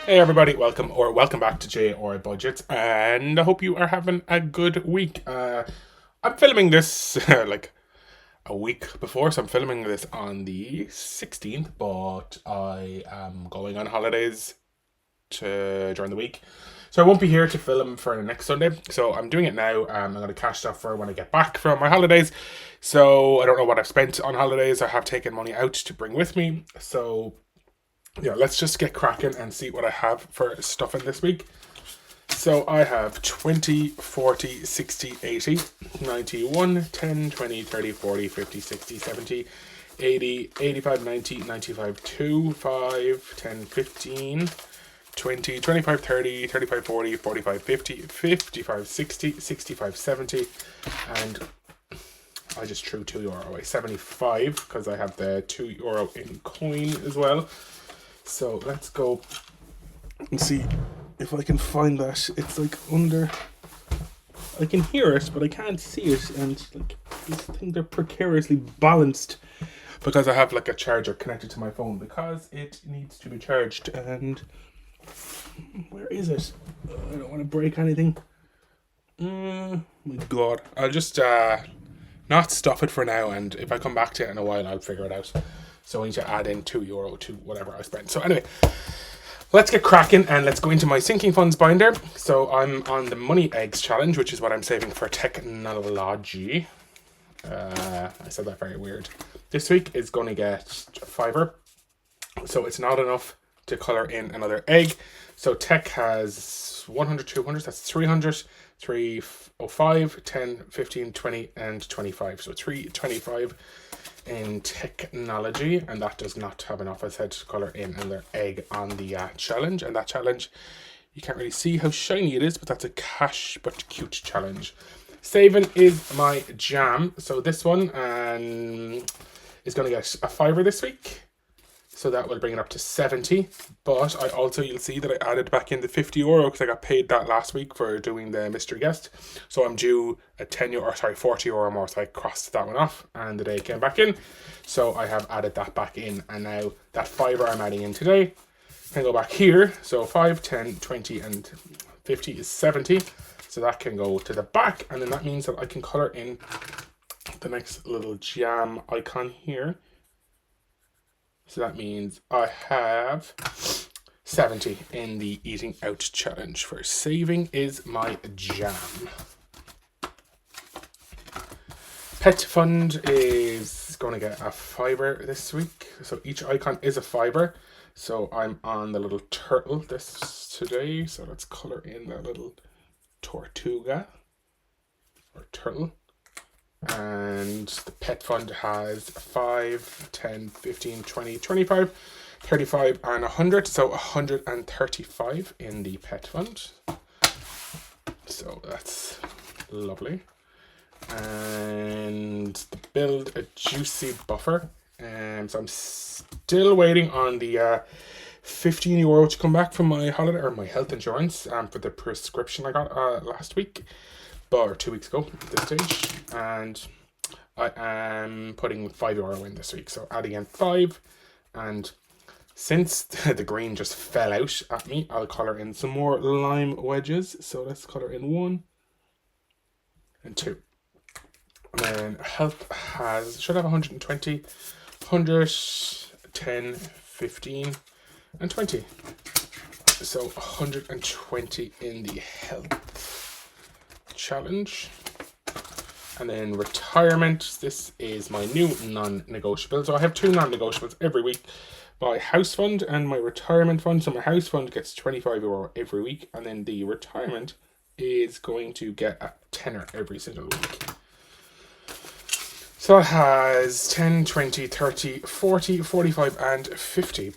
Hey everybody, welcome back to J or Budgets, and I hope you are having a good week. I'm filming this like a week before, so I'm filming this on the 16th, but I am going on holidays during the week, so I won't be here to film for the next Sunday. So I'm doing it now. I'm going to cash stuff for when I get back from my holidays. So I don't know what I've spent on holidays. I have taken money out to bring with me, so yeah, let's just get cracking and see what I have for stuff in this week. So I have 20, 40, 60, 80, 91, 10, 20, 30, 40, 50, 60, 70, 80, 85, 90, 95, 2, 5, 10, 15, 20, 25, 30, 35, 40, 45, 50, 55, 60, 65, 70, and I just threw €2 away, 75, because I have the €2 in coin as well. So let's go and see if I can find that. It's like under. I can hear it, but I can't see it, and like these things are precariously balanced because I have like a charger connected to my phone because it needs to be charged. And where is it? I don't want to break anything. My God, I'll just not stop it for now, and if I come back to it in a while, I'll figure it out. So I need to add in €2 to whatever I spent. So anyway, let's get cracking and let's go into my sinking funds binder. So I'm on the money eggs challenge, which is what I'm saving for technology. I said that very weird. This week is going to get a fiver. So it's not enough to color in another egg. So tech has 100, 200, that's 300, 305, 10, 15, 20, and 25. So 325 in technology, and that does not have enough, I said, to color in another egg on the challenge. And that challenge, you can't really see how shiny it is, but that's a cash but cute challenge. Saving is my jam. So this one is going to get a fiver this week. So that will bring it up to 70. But I also, you'll see that I added back in the €50 because I got paid that last week for doing the mystery guest. So I'm due a €40 more. So I crossed that one off and the day came back in. So I have added that back in. And now that fiver I'm adding in today can go back here. So 5, 10, 20, and 50 is 70. So that can go to the back. And then that means that I can color in the next little jam icon here. So that means I have 70 in the eating out challenge. For saving is my jam. Pet fund is going to get a fiver this week. So each icon is a fiver. So I'm on the little turtle this today. So let's color in that little tortuga or turtle. And the pet fund has 5, 10, 15, 20, 25, 35, and 100. So 135 in the pet fund. So that's lovely. And build a juicy buffer. So I'm still waiting on the €15 to come back from my holiday or my health insurance for the prescription I got last week. Or 2 weeks ago at this stage, and I am putting €5 in this week, so adding in 5, and since the green just fell out at me, I'll color in some more lime wedges. So let's color in 1 and 2, and then health should have 120, 100, 10, 15, and 20. So 120 in the health challenge. And then retirement, this is my new non-negotiable. So I have 2 non-negotiables every week: my house fund and my retirement fund. So my house fund gets €25 every week, and then the retirement is going to get a tenner every single week. So it has 10, 20, 30, 40, 45, and 50.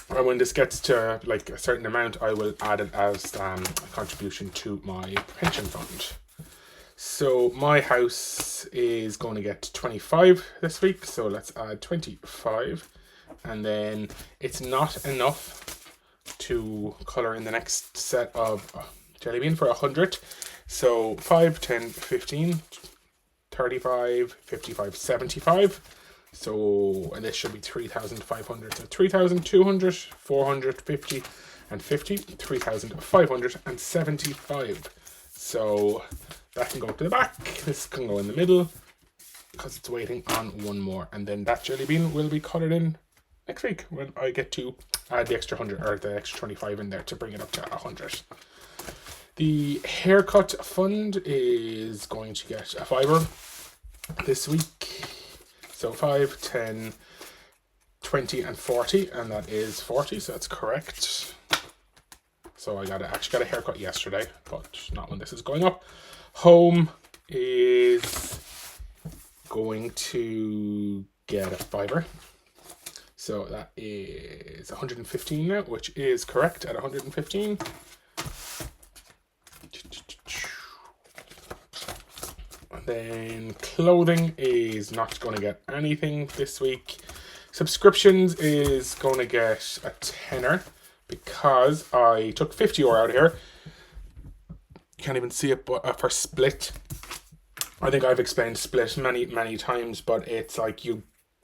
And when this gets to like a certain amount, I will add it as a contribution to my pension fund. So my house is going to get 25 this week. So let's add 25. And then it's not enough to color in the next set of jelly bean for 100. So 5, 10, 15, 35, 55, 75. So, and this should be 3,500. So 3,200, 450, and 50, 3,575. So that can go to the back. This can go in the middle because it's waiting on one more. And then that jelly bean will be colored in next week when I get to add the extra 100 or the extra 25 in there to bring it up to 100. The haircut fund is going to get a fiver this week. So 5, 10, 20, and 40, and that is 40, so that's correct. So I actually got a haircut yesterday, but not when this is going up. Home is going to get a fiver. So that is 115 now, which is correct at 115. Then clothing is not going to get anything this week. Subscriptions is going to get a tenner because I took 50 euro out of here. You can't even see it, but for Split, I think I've explained Split many times, but it's like you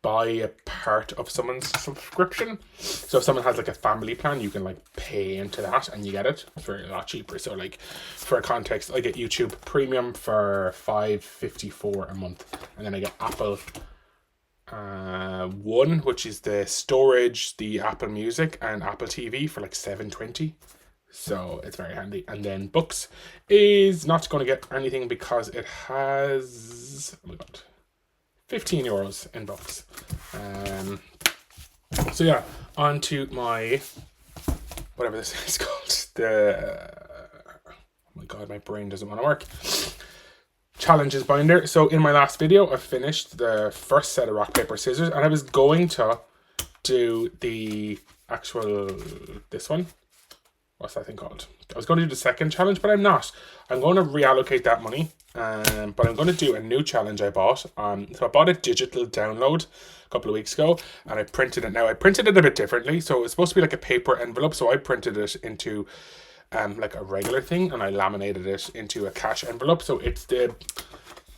buy a part of someone's subscription. So if someone has like a family plan, you can like pay into that and you get it for a lot cheaper. So like for context, I get YouTube Premium for $5.54 a month, and then I get Apple One, which is the storage, the Apple Music, and Apple TV for like $7.20. So it's very handy. And then Books is not going to get anything because it has, oh my god, 15 euros in Books. So yeah, on to my, whatever this is called, oh my god, my brain doesn't want to work. Challenges binder. So in my last video, I finished the first set of rock, paper, scissors, and I was going to do the actual, this one. What's that thing called? I was going to do the second challenge, but I'm not. I'm going to reallocate that money, but I'm going to do a new challenge I bought. So I bought a digital download a couple of weeks ago, and I printed it. Now, I printed it a bit differently. So it's supposed to be like a paper envelope, so I printed it into like a regular thing, and I laminated it into a cash envelope. So it's the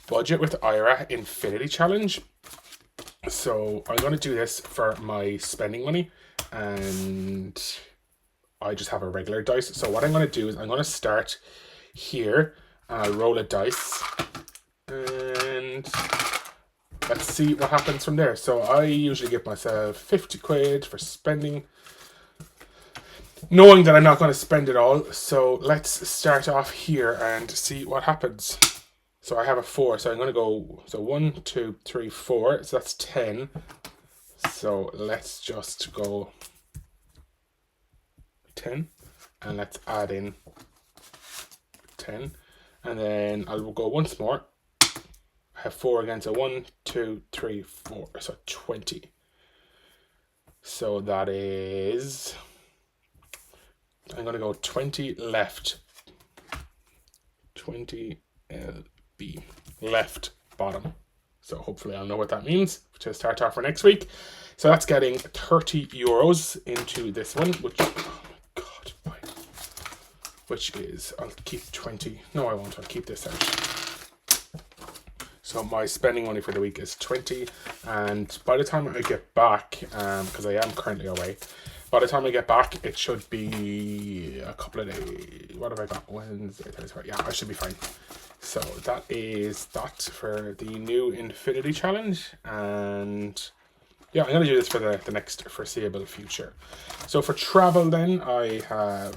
Budget with Ira Infinity Challenge. So I'm going to do this for my spending money, and I just have a regular dice. So what I'm going to do is I'm going to start here, and I'll roll a dice, and let's see what happens from there. So I usually give myself 50 quid for spending, knowing that I'm not going to spend it all. So let's start off here and see what happens. So I have a 4, so I'm going to go, so 1, 2, 3, 4, so that's 10. So let's just go 10, and let's add in 10, and then I'll go once more. I have 4 again, so 1, 2, 3, 4, so 20. So that is, I'm going to go 20 left, 20 LB, left bottom. So hopefully I'll know what that means to start off for next week. So that's getting 30 euros into this one, which is, I'll keep 20. No, I won't. I'll keep this out. So my spending money for the week is 20. And by the time I get back, because I am currently away, by the time I get back, it should be a couple of days. What have I got? Wednesday, Thursday. Yeah, I should be fine. So that is that for the new Infinity Challenge. And yeah, I'm going to do this for the next foreseeable future. So for travel then, I have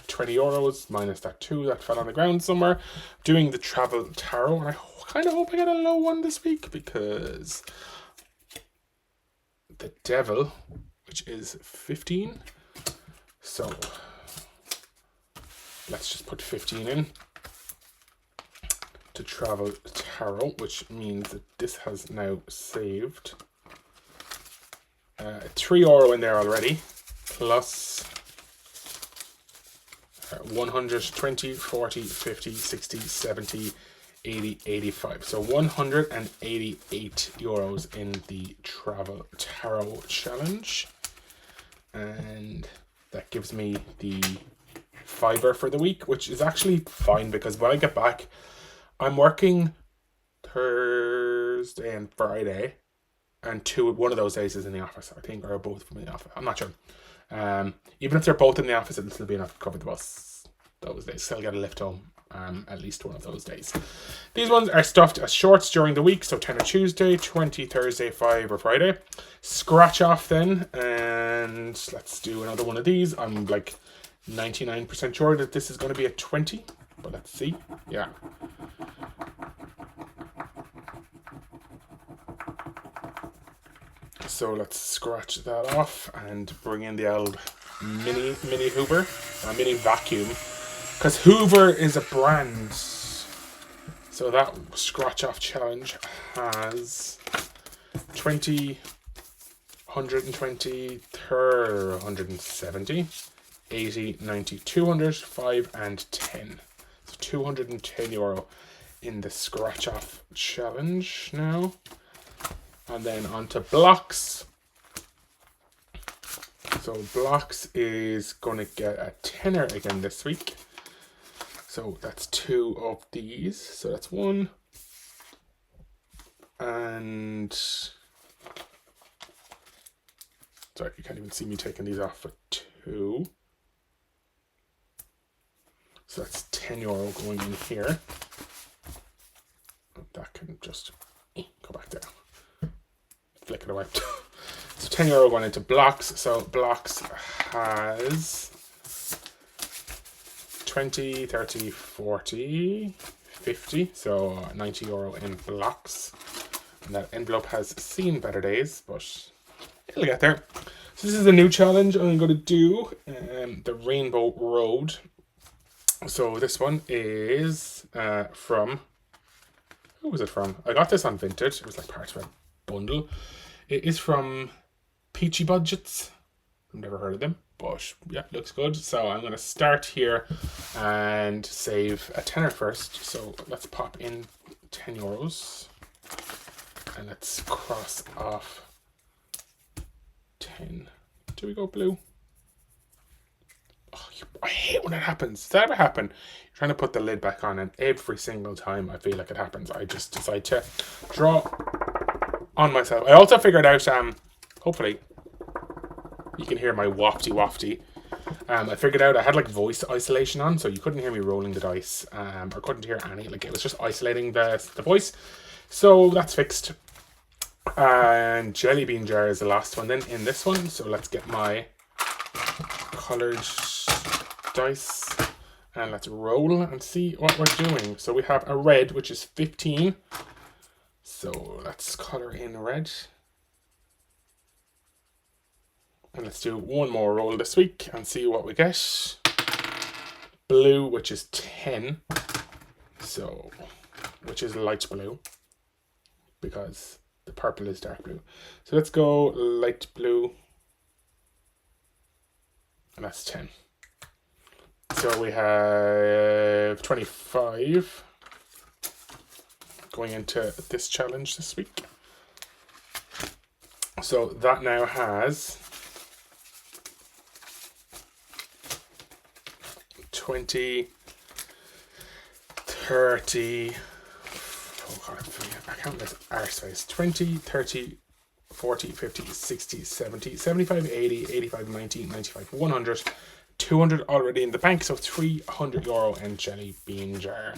20 euros minus that 2 that fell on the ground somewhere. Doing the travel tarot, and I kind of hope I get a low one this week, because the devil, which is 15, so let's just put 15 in to travel tarot, which means that this has now saved 3 euro in there already, plus 100, 20, 40, 50, 60, 70, 80, 85. So 188 euros in the Travel Tarot Challenge. And that gives me the fiver for the week, which is actually fine, because when I get back, I'm working Thursday and Friday. and one of those days is in the office, I think, or both from the office. I'm not sure. Even if they're both in the office, it'll still be enough to cover the bus those days. Still get a lift home at least one of those days. These ones are stuffed as shorts during the week, so 10 Tuesday, 20 Thursday, 5 Friday. Scratch off then, and let's do another one of these. I'm like 99% sure that this is going to be a 20, but let's see. Yeah. So let's scratch that off and bring in the old mini Hoover, mini vacuum, because Hoover is a brand. So that scratch off challenge has 20, 120, 170, 80, 90, 200, 5 and 10. So €210 in the scratch off challenge now. And then on to blocks. So blocks is going to get a tenner again this week. So that's 2 of these. So that's 1. And sorry, you can't even see me taking these off for 2. So that's €10 going in here. That can just go back down. Flick it away. So €10 going into blocks. So blocks has 20, 30, 40, 50. So €90 in blocks. And that envelope has seen better days, but it'll get there. So this is a new challenge I'm going to do. The Rainbow Road. So this one is from... Who was it from? I got this on Vinted. It was like part of a bundle. It is from Peachy Budgets. I've never heard of them, but yeah, looks good. So I'm going to start here and save a tenner first. So let's pop in €10 and let's cross off 10. Do we go blue? Oh, I hate when it happens. Does that ever happen? You're trying to put the lid back on, and every single time I feel like it happens, I just decide to draw on myself. I also figured out, hopefully you can hear my wafty. I figured out I had like voice isolation on, so you couldn't hear me rolling the dice, or couldn't hear any, like it was just isolating the voice. So that's fixed. And jelly bean jar is the last one then in this one. So let's get my colored dice and let's roll and see what we're doing. So we have a red, which is 15. So let's color in red. And let's do one more roll this week and see what we get. Blue, which is 10. So, which is light blue, because the purple is dark blue. So let's go light blue. And that's 10. So we have 25 going into this challenge this week. So that now has 20, 30, oh God, I can't miss arse face. 20, 30, 40, 50, 60, 70, 75, 80, 85, 90, 95, 100, 200 already in the bank. So €300 in jelly bean jar.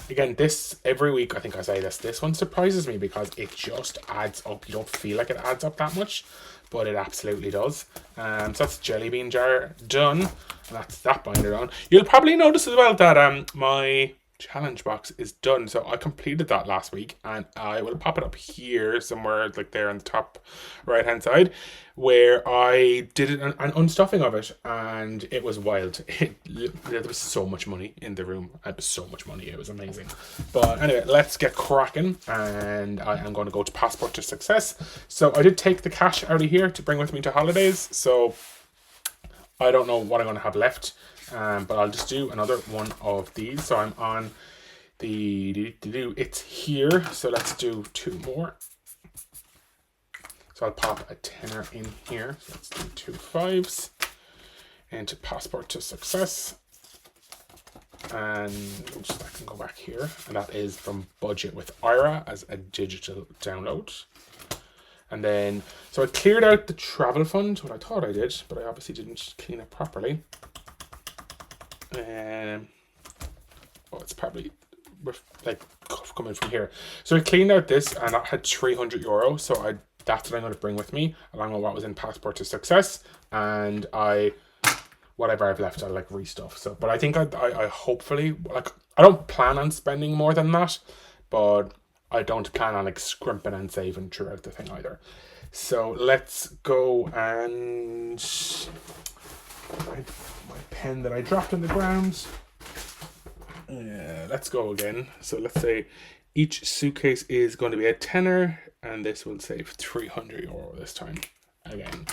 Again, this every week, I think I say this one surprises me because it just adds up. You don't feel like it adds up that much, but it absolutely does. So that's jelly bean jar done, and that's that binder on. You'll probably notice as well that my challenge box is done. So I completed that last week, and I will pop it up here somewhere, like there on the top right hand side, where I did an unstuffing of it, and it was wild. There was so much money in the room. It was so much money. It was amazing. But anyway, let's get cracking, and I am going to go to Passport to Success. So I did take the cash out of here to bring with me to holidays. So I don't know what I'm going to have left. But I'll just do another one of these. So I'm on it's here. So let's do 2 more. So I'll pop a tenner in here. So let's do 2 5s into Passport to Success. And I can go back here. And that is from Budget with Ira as a digital download. And then, so I cleared out the travel fund, what I thought I did, but I obviously didn't clean it properly. Oh, it's probably like coming from here. So I cleaned out this, and that had €300. So that's what I'm going to bring with me, along with what was in Passport to Success. And whatever I've left, I'll like restuff. So, but I think I hopefully, like, I don't plan on spending more than that, but I don't plan on like scrimping and saving throughout the thing either. So let's go, and my pen that I dropped on the ground. Let's go again. So let's say each suitcase is going to be a tenner, and this will save €300 this time again.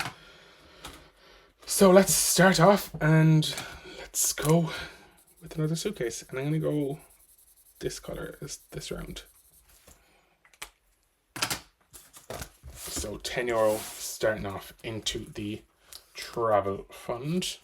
So let's start off, and let's go with another suitcase. And I'm going to go this color this round. So €10 starting off into the travel fund.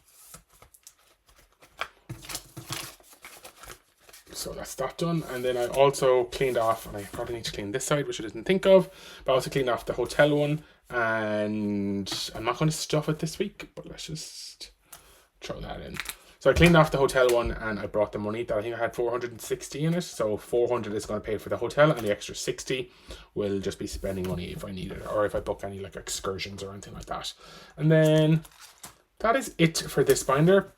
So that's that done. And then I also cleaned off, and I probably need to clean this side, which I didn't think of, but I also cleaned off the hotel one. And I'm not going to stuff it this week, but let's just throw that in. So I cleaned off the hotel one, and I brought the money that I think I had 460 in it. So 400 is going to pay for the hotel, and the extra 60 will just be spending money if I need it, or if I book any like excursions or anything like that. And then that is it for this binder.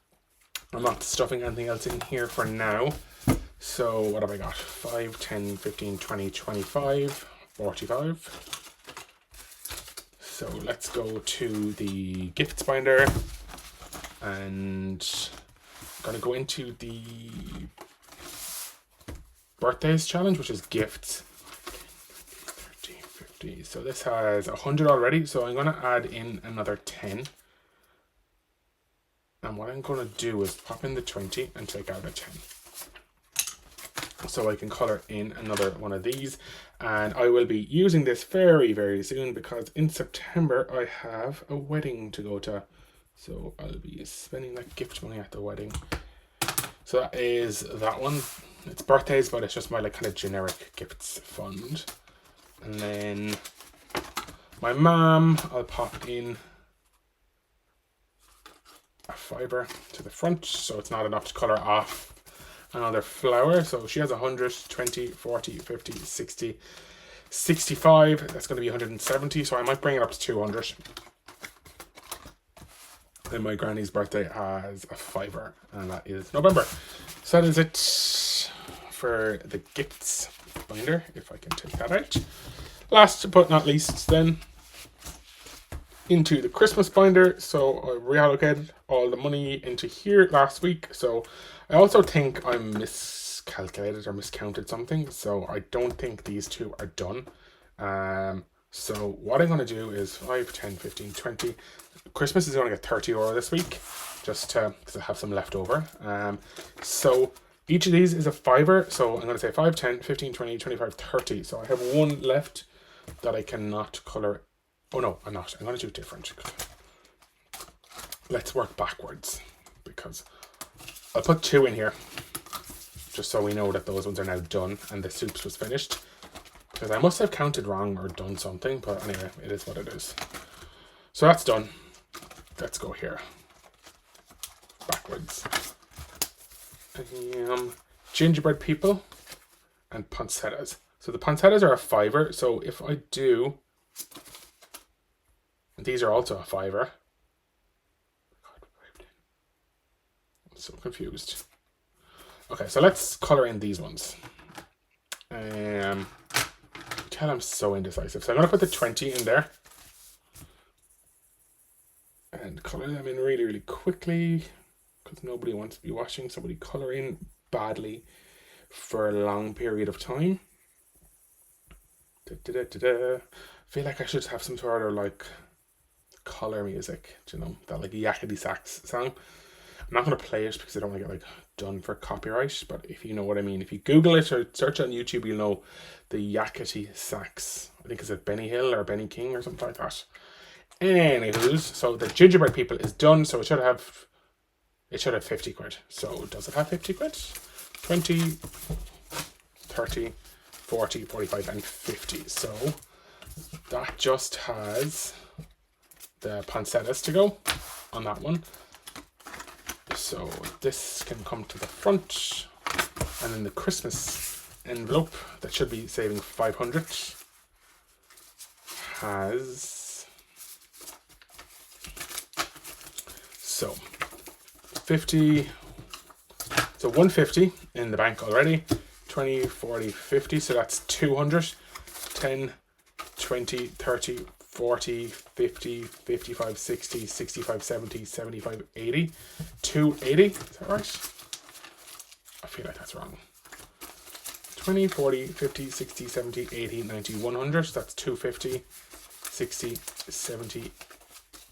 I'm not stuffing anything else in here for now. So what have I got? 5, 10, 15, 20, 25, 45. So let's go to the gifts binder, and I'm going to go into the birthdays challenge, which is gifts. 30, 50. So this has 100 already, so I'm going to add in another 10. And what I'm going to do is pop in the 20 and take out a 10. So I can color in another one of these, and I will be using this very, very soon, because in September I have a wedding to go to. So I'll be spending that gift money at the wedding. So that is that one. It's birthdays, but it's just my like kind of generic gifts fund. And then my mom, I'll pop in a fiver to the front, so it's not enough to color off another flower. So she has 100, 20, 40, 50, 60, 65. That's going to be 170. So I might bring it up to 200. Then my granny's birthday has a fiver, and that is November. So that is it for the gifts binder, if I can take that out. Last but not least, then into the Christmas binder. So I reallocated all the money into here last week. So I also think I miscalculated or miscounted something. So I don't think these two are done. So what I'm going to do is 5, 10, 15, 20. Christmas is going to get €30 this week, just because I have some left over. So each of these is a fiver. So I'm going to say 5, 10, 15, 20, 25, 30. So I have one left that I cannot color. Oh no, I'm not. I'm going to do different. Let's work backwards, because I'll put 2 in here, just so we know that those ones are now done and the soups was finished. Because I must have counted wrong or done something, but anyway, it is what it is. So that's done. Let's go here. Backwards. Gingerbread people and poinsettias. So the poinsettias are a fiver. So if I do, these are also a fiver. I'm so confused. Okay, so let's color in these ones. I'm so indecisive. So I'm going to put the 20 in there and color them in really, really quickly, because nobody wants to be watching somebody color in badly for a long period of time. I feel like I should have some sort of like color music, you know, that like yakety sax song. I'm not going to play it because I don't want to get like done for copyright, but if you know what I mean, if you Google it or search on YouTube, you'll know the yakety sax. I think it's at Benny Hill or Benny King or something like that. Anywho's, so the gingerbread people is done, so it should have 50 quid. So does it have 50 quid? 20, 30, 40, 45 and 50. So That just has the poinsettias to go on that one. So this can come to the front, and then the Christmas envelope that should be saving 500 has, so 50, so 150 in the bank already, 20, 40, 50, so that's 200, 10, 20, 30, 40, 50, 55, 60, 65, 70, 75, 80, 280, is that right? I feel like that's wrong. 20, 40, 50, 60, 70, 80, 90, 100, that's 250, 60, 70,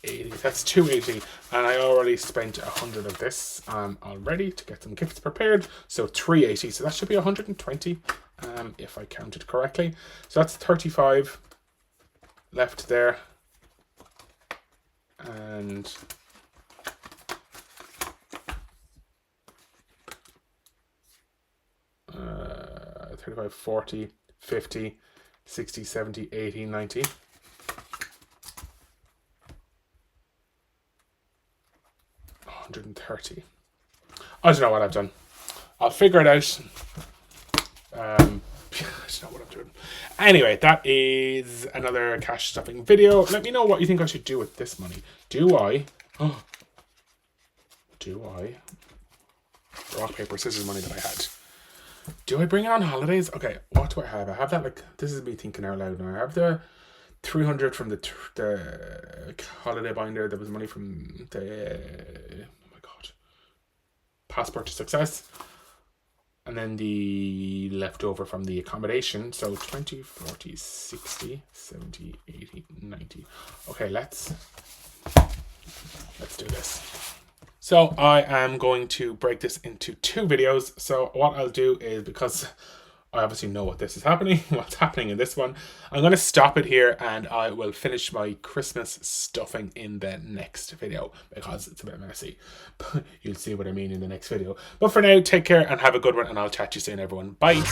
80, that's 280, and I already spent 100 of this already to get some gifts prepared, so 380, so that should be 120 if I counted correctly. So that's 35 left there, and 35, 40, 50, 60, 70, 80, 90. 130. I don't know what I've done. I'll figure it out. I don't know what I'm doing. Anyway, that is another cash stuffing video. Let me know what you think I should do with this money. Do I rock, paper, scissors money that I had? Do I bring it on holidays? Okay, what do I have? I have that, like, this is me thinking out loud now. I have the 300 from the holiday binder. There was money from the, oh my god, Passport to Success. And then the leftover from the accommodation. So 20, 40, 60, 70, 80, 90. Okay, let's do this. So I am going to break this into 2 videos. So what I'll do is, because I obviously know what this is happening, what's happening in this one, I'm going to stop it here and I will finish my Christmas stuffing in the next video because it's a bit messy. You'll see what I mean in the next video. But for now, take care and have a good one, and I'll chat to you soon, everyone. Bye.